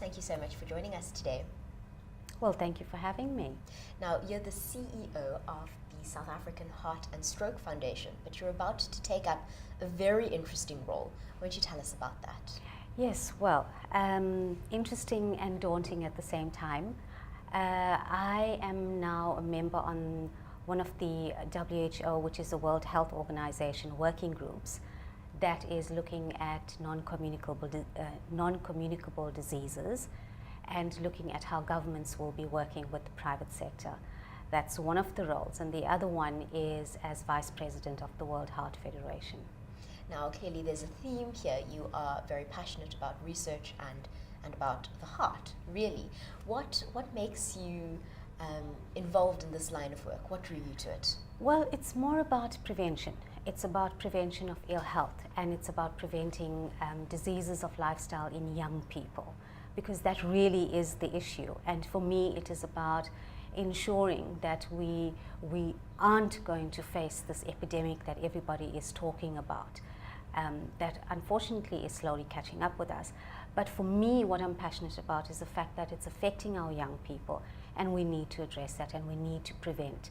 thank you so much for joining us today. Well, thank you for having me. Now, you're the CEO of the South African Heart and Stroke Foundation, but you're about to take up a very interesting role. Why don't you tell us about that? Yes, well, interesting and daunting at the same time. I am now a member on one of the WHO, which is the World Health Organization working groups that is looking at non-communicable diseases and looking at how governments will be working with the private sector. That's one of the roles, and the other one is as Vice President of the World Heart Federation. Now, clearly there's a theme here. You are very passionate about research and about the heart, really. What makes you involved in this line of work? What drew you to it? Well, it's more about prevention. It's about prevention of ill health, and it's about preventing diseases of lifestyle in young people, because that really is the issue. And for me, it is about ensuring that we aren't going to face this epidemic that everybody is talking about, that unfortunately is slowly catching up with us. But for me, what I'm passionate about is the fact that it's affecting our young people, and we need to address that, and we need to prevent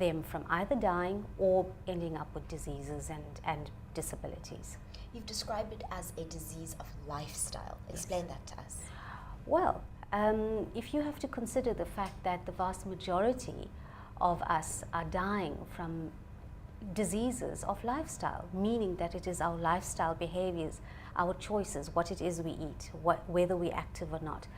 them from either dying or ending up with diseases and disabilities. You've described it as a disease of lifestyle. Explain Yes. that to us. Well, if you have to consider the fact that the vast majority of us are dying from diseases of lifestyle, meaning that it is our lifestyle behaviors, our choices, what it is we eat, whether we're active or not,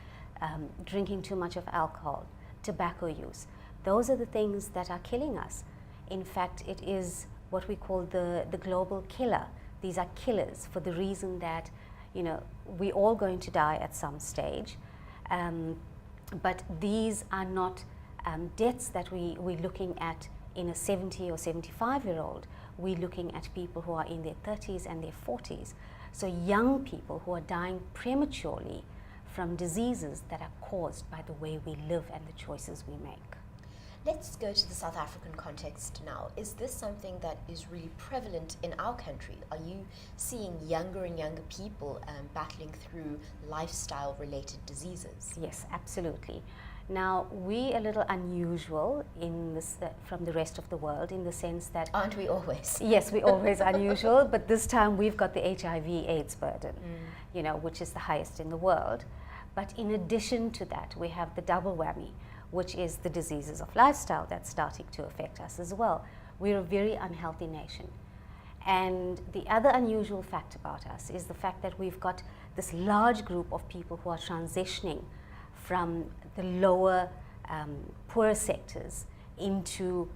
drinking too much of alcohol, tobacco use, those are the things that are killing us. In fact, it is what we call the global killer. These are killers for the reason that, you know, we're all going to die at some stage, but these are not deaths that we're looking at in a 70 or 75-year-old. We're looking at people who are in their 30s and their 40s. So young people who are dying prematurely from diseases that are caused by the way we live and the choices we make. Let's go to the South African context now. Is this something that is really prevalent in our country? Are you seeing younger and younger people battling through lifestyle-related diseases? Yes, absolutely. Now, we're a little unusual in this, from the rest of the world, in the sense that... Aren't we always? Yes, we're always unusual, but this time we've got the HIV/AIDS burden, you know, which is the highest in the world. But in addition to that, we have the double whammy, which is the diseases of lifestyle that's starting to affect us as well. We're a very unhealthy nation. And the other unusual fact about us is the fact that we've got this large group of people who are transitioning from the lower, poorer sectors into,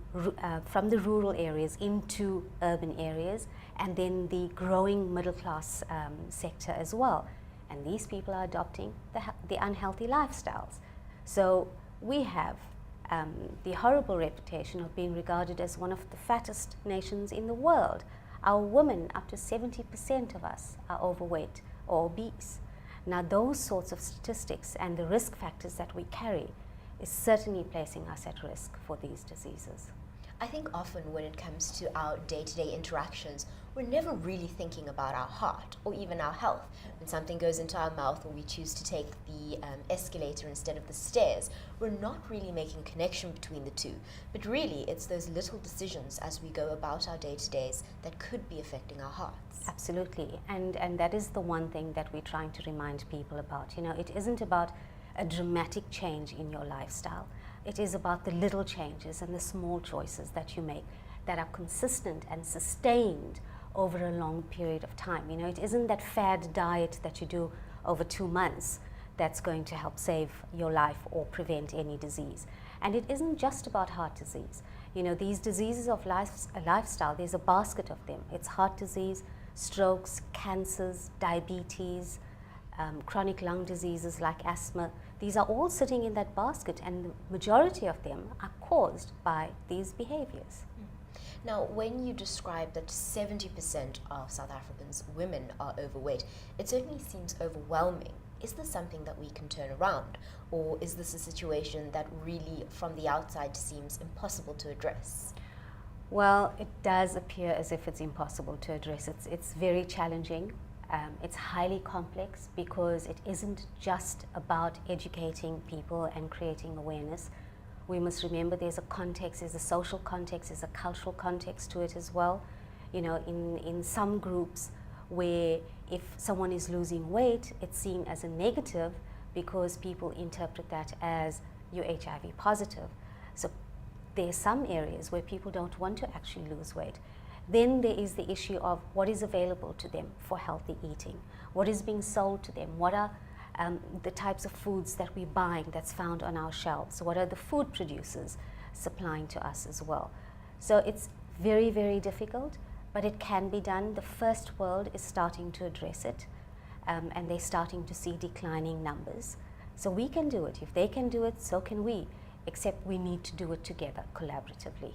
from the rural areas into urban areas, and then the growing middle class sector as well. And these people are adopting the unhealthy lifestyles. So we have the horrible reputation of being regarded as one of the fattest nations in the world. Our women, up to 70% of us, are overweight or obese. Now, those sorts of statistics and the risk factors that we carry is certainly placing us at risk for these diseases. I think often when it comes to our day-to-day interactions, we're never really thinking about our heart or even our health. When something goes into our mouth or we choose to take the escalator instead of the stairs, we're not really making a connection between the two. But really, it's those little decisions as we go about our day-to-days that could be affecting our hearts. Absolutely, and that is the one thing that we're trying to remind people about. You know, it isn't about a dramatic change in your lifestyle. It is about the little changes and the small choices that you make that are consistent and sustained over a long period of time. You know, it isn't that fad diet that you do over 2 months that's going to help save your life or prevent any disease. And it isn't just about heart disease. You know, these diseases of lifestyle, there's a basket of them. It's heart disease, strokes, cancers, diabetes, chronic lung diseases like asthma. These are all sitting in that basket, and the majority of them are caused by these behaviors. Now, when you describe that 70% of South Africans, women, are overweight, it certainly seems overwhelming. Is this something that we can turn around? Or is this a situation that really, from the outside, seems impossible to address? Well, it does appear as if it's impossible to address. It's very challenging. It's highly complex because it isn't just about educating people and creating awareness. We must remember there's a context, there's a social context, there's a cultural context to it as well. You know, in some groups where if someone is losing weight, it's seen as a negative because people interpret that as you're HIV positive. So there's some areas where people don't want to actually lose weight. Then there is the issue of what is available to them for healthy eating, what is being sold to them, what are the types of foods that we're buying that's found on our shelves, what are the food producers supplying to us as well. So it's very, very difficult, but it can be done. The first world is starting to address it, and they're starting to see declining numbers. So we can do it. If they can do it, so can we, except we need to do it together, collaboratively.